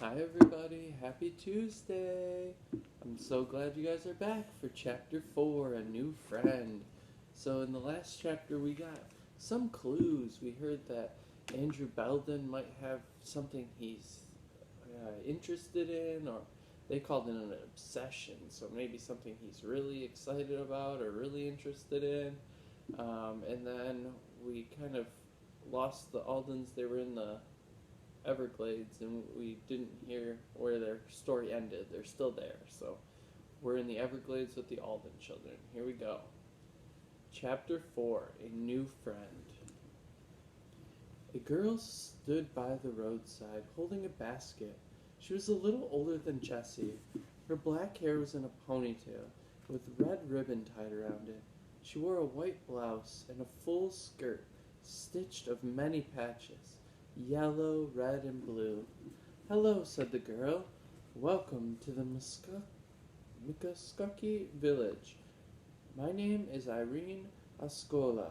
Hi everybody, happy Tuesday! I'm so glad you guys are back for chapter 4, A New Friend. So in the last chapter we got some clues. We heard that Andrew Belden might have something he's interested in, or they called it an obsession, so maybe something he's really excited about or really interested in. And then we kind of lost the Aldens. They were in the Everglades, and we didn't hear where their story ended. They're still there, so we're in the Everglades with the Alden children. Here we go. Chapter 4, A New Friend. A girl stood by the roadside, holding a basket. She was a little older than Jessie. Her black hair was in a ponytail, with red ribbon tied around it. She wore a white blouse and a full skirt, stitched of many patches. Yellow, red, and blue. "Hello," said the girl. "Welcome to the Miccosukee village. My name is Irene Ascola."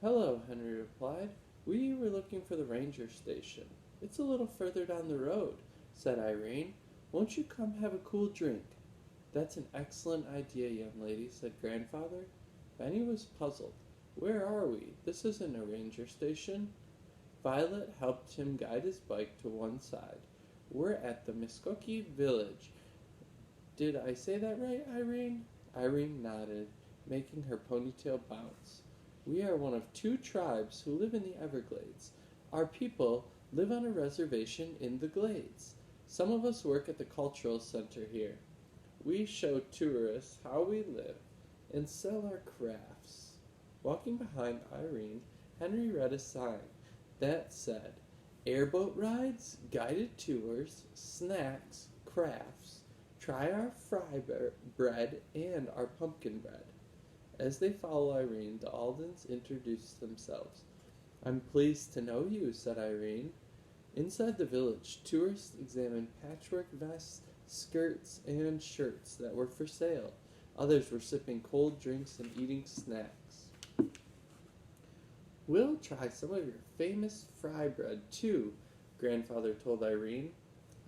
"Hello," Henry replied. "We were looking for the ranger station." "It's a little further down the road," said Irene. "Won't you come have a cool drink?" "That's an excellent idea, young lady," said Grandfather. Benny was puzzled. "Where are we? This isn't a ranger station." Violet helped him guide his bike to one side. "We're at the Miccosukee village. Did I say that right, Irene?" Irene nodded, making her ponytail bounce. "We are one of 2 tribes who live in the Everglades. Our people live on a reservation in the glades. Some of us work at the cultural center here. We show tourists how we live and sell our crafts." Walking behind Irene, Henry read a sign that said, "Airboat rides, guided tours, snacks, crafts. Try our fry bread and our pumpkin bread." As they followed Irene, the Aldens introduced themselves. "I'm pleased to know you," said Irene. Inside the village, tourists examined patchwork vests, skirts, and shirts that were for sale. Others were sipping cold drinks and eating snacks. "We'll try some of your famous fry bread, too," Grandfather told Irene.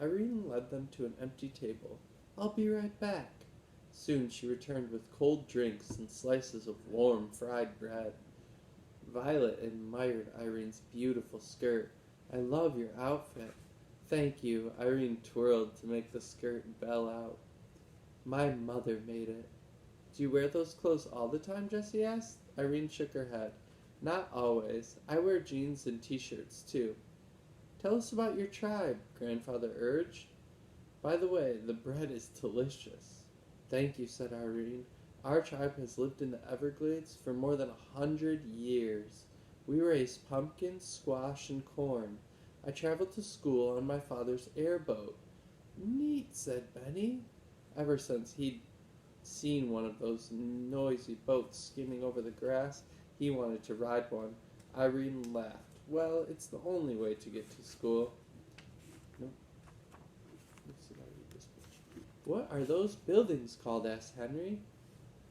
Irene led them to an empty table. "I'll be right back." Soon she returned with cold drinks and slices of warm fried bread. Violet admired Irene's beautiful skirt. "I love your outfit." "Thank you." Irene twirled to make the skirt bell out. "My mother made it." "Do you wear those clothes all the time?" Jessie asked. Irene shook her head. "Not always. I wear jeans and t-shirts, too." "Tell us about your tribe," Grandfather urged. "By the way, the bread is delicious." "Thank you," said Irene. "Our tribe has lived in the Everglades for more than 100 years. We raise pumpkins, squash, and corn. I traveled to school on my father's airboat." "Neat," said Benny. Ever since he'd seen one of those noisy boats skimming over the grass, he wanted to ride one. Irene laughed. "Well, it's the only way to get to school." Nope. Let's see if I read this page. "What are those buildings called?" asked Henry.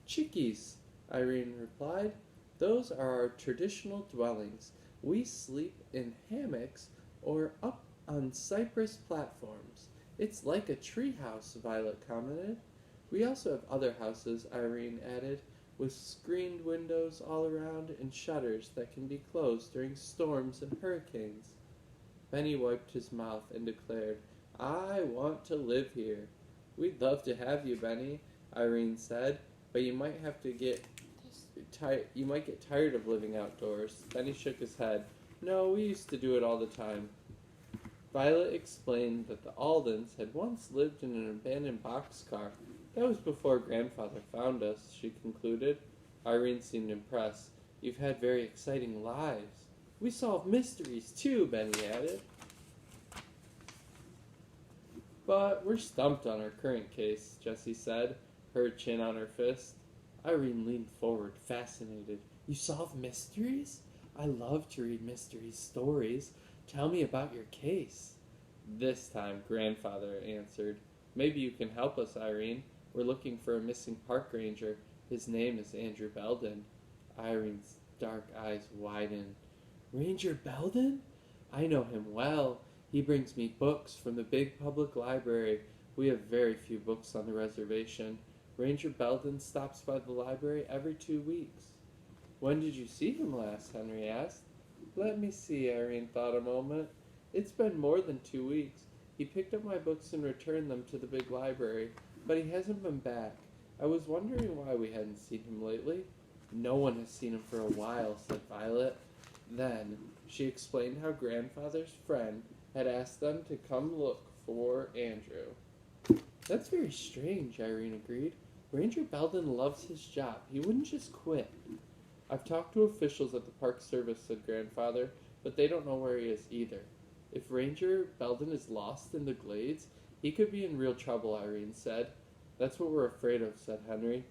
"Chickees," Irene replied. "Those are our traditional dwellings. We sleep in hammocks or up on cypress platforms." "It's like a tree house," Violet commented. "We also have other houses," Irene added, "with screened windows all around and shutters that can be closed during storms and hurricanes." Benny wiped his mouth and declared, "I want to live here." "We'd love to have you, Benny," Irene said, "but you might get tired of living outdoors." Benny shook his head. "No, we used to do it all the time." Violet explained that the Aldens had once lived in an abandoned boxcar. "That was before Grandfather found us," she concluded. Irene seemed impressed. "You've had very exciting lives." "We solved mysteries, too," Benny added. "But we're stumped on our current case," Jessie said, her chin on her fist. Irene leaned forward, fascinated. "You solve mysteries? I love to read mystery stories. Tell me about your case." "This time," Grandfather answered. "Maybe you can help us, Irene. We're looking for a missing park ranger. His name is Andrew Belden." Irene's dark eyes widened. "Ranger Belden? I know him well. He brings me books from the big public library. We have very few books on the reservation. Ranger Belden stops by the library every 2 weeks. When did you see him last? Henry asked. Let me see, Irene thought a moment. It's been more than 2 weeks. He picked up my books and returned them to the big library, but he hasn't been back. I was wondering why we hadn't seen him lately. No one has seen him for a while, said Violet. Then she explained how grandfather's friend had asked them to come look for Andrew. That's very strange, Irene agreed. Ranger Belden loves his job. He wouldn't just quit. I've talked to officials at the Park Service, said Grandfather, but they don't know where he is either. If Ranger Belden is lost in the glades, he could be in real trouble, Irene said. That's what we're afraid of, said Henry.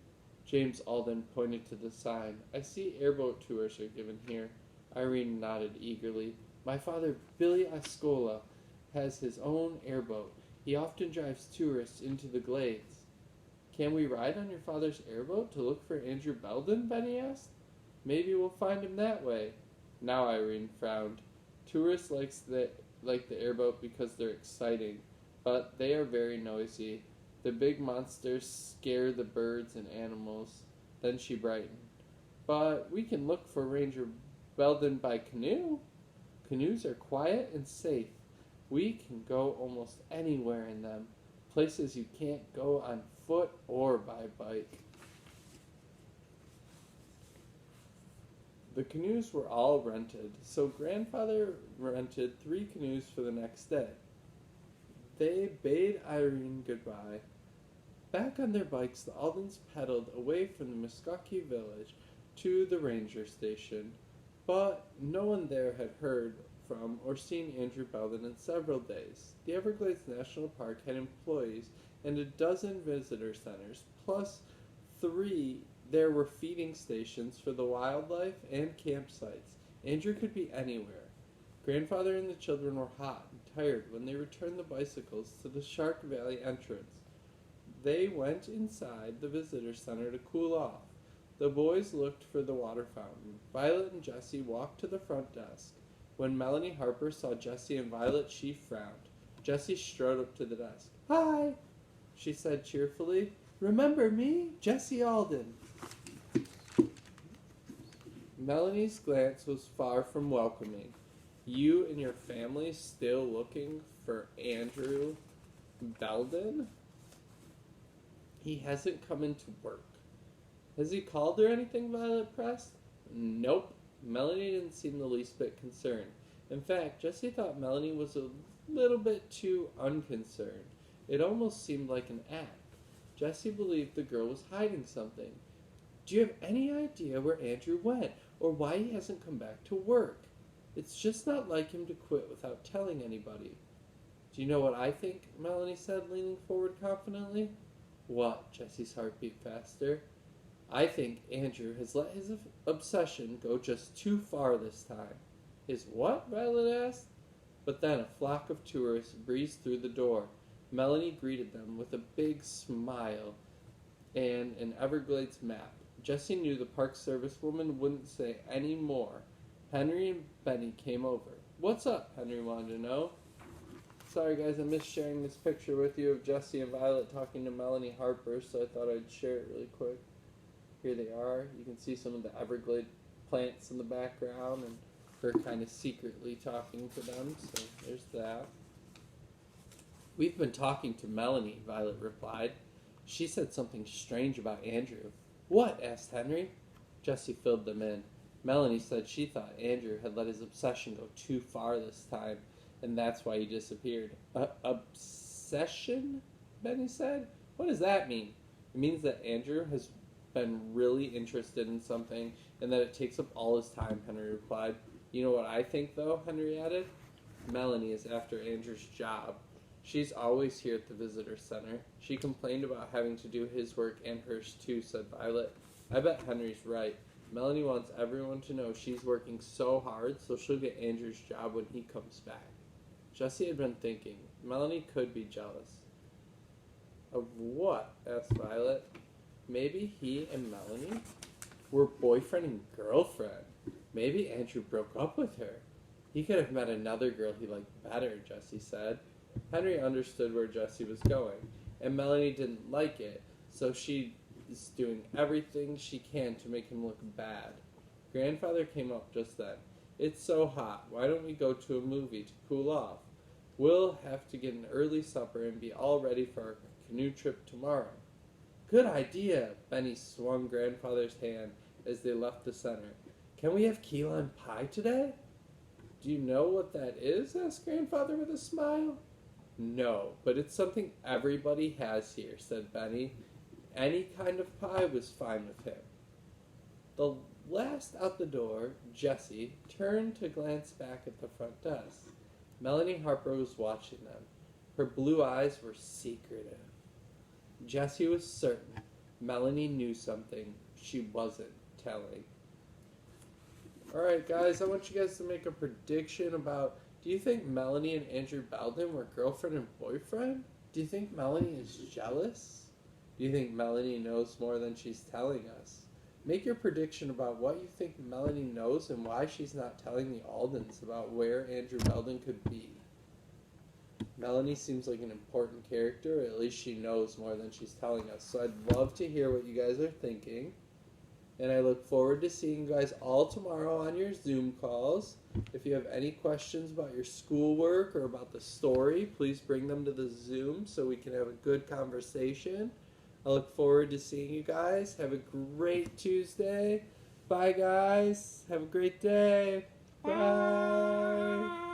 James Alden pointed to the sign. I see airboat tours are given here. Irene nodded eagerly. My father, Billy Ascola, has his own airboat. He often drives tourists into the glades. Can we ride on your father's airboat to look for Andrew Belden? Benny asked. Maybe we'll find him that way. Now Irene frowned. Tourists like the airboat because they're exciting, but they are very noisy. The big monsters scare the birds and animals. Then she brightened. But we can look for Ranger Belden by canoe. Canoes are quiet and safe. We can go almost anywhere in them, places you can't go on foot or by bike. The canoes were all rented, so Grandfather rented 3 canoes for the next day. They bade Irene goodbye. Back on their bikes, the Aldens pedaled away from the Muskogee village to the ranger station, but no one there had heard from or seen Andrew Belden in several days. The Everglades National Park had employees and a dozen visitor centers, plus 3 there were feeding stations for the wildlife and campsites. Andrew could be anywhere. Grandfather and the children were hot and tired when they returned the bicycles to the Shark Valley entrance. They went inside the visitor center to cool off. The boys looked for the water fountain. Violet and Jessie walked to the front desk. When Melanie Harper saw Jessie and Violet, she frowned. Jessie strode up to the desk. Hi, she said cheerfully. Remember me? Jessie Alden. Melanie's glance was far from welcoming. You and your family still looking for Andrew Belden? He hasn't come into work. Has he called or anything, Violet pressed? Nope. Melanie didn't seem the least bit concerned. In fact, Jessie thought Melanie was a little bit too unconcerned. It almost seemed like an act. Jessie believed the girl was hiding something. Do you have any idea where Andrew went, or why he hasn't come back to work? It's just not like him to quit without telling anybody. Do you know what I think? Melanie said, leaning forward confidently. What? Jessie's heart beat faster. I think Andrew has let his obsession go just too far this time. His what? Violet asked. But then a flock of tourists breezed through the door. Melanie greeted them with a big smile and an Everglades map. Jessie knew the Park Service woman wouldn't say any more. Henry and Benny came over. What's up? Henry wanted to know. Sorry guys, I missed sharing this picture with you of Jessie and Violet talking to Melanie Harper, so I thought I'd share it really quick. Here they are. You can see some of the Everglade plants in the background and her kind of secretly talking to them, so there's that. We've been talking to Melanie, Violet replied. She said something strange about Andrew. What? Asked Henry. Jessie filled them in. Melanie said she thought Andrew had let his obsession go too far this time, and that's why he disappeared. Obsession? Benny said. What does that mean? It means that Andrew has been really interested in something, and that it takes up all his time, Henry replied. You know what I think, though? Henry added. Melanie is after Andrew's job. She's always here at the visitor center. She complained about having to do his work and hers too, said Violet. I bet Henry's right. Melanie wants everyone to know she's working so hard, so she'll get Andrew's job when he comes back. Jessie had been thinking. Melanie could be jealous. Of what? Asked Violet. Maybe he and Melanie were boyfriend and girlfriend. Maybe Andrew broke up with her. He could have met another girl he liked better, Jessie said. Henry understood where Jessie was going, and Melanie didn't like it, so she is doing everything she can to make him look bad. Grandfather came up just then. It's so hot. Why don't we go to a movie to cool off? We'll have to get an early supper and be all ready for our canoe trip tomorrow. Good idea. Benny swung Grandfather's hand as they left the center. Can we have key lime pie today? Do you know what that is? Asked Grandfather with a smile. No, but it's something everybody has here, said Benny. Any kind of pie was fine with him. The last out the door, Jessie turned to glance back at the front desk. Melanie Harper was watching them. Her blue eyes were secretive. Jessie was certain Melanie knew something she wasn't telling. Alright guys, I want you guys to make a prediction about, do you think Melanie and Andrew Belden were girlfriend and boyfriend? Do you think Melanie is jealous? Do you think Melanie knows more than she's telling us? Make your prediction about what you think Melanie knows and why she's not telling the Aldens about where Andrew Belden could be. Melanie seems like an important character, or at least she knows more than she's telling us. So I'd love to hear what you guys are thinking. And I look forward to seeing you guys all tomorrow on your Zoom calls. If you have any questions about your schoolwork or about the story, please bring them to the Zoom so we can have a good conversation. I look forward to seeing you guys. Have a great Tuesday. Bye, guys. Have a great day. Bye.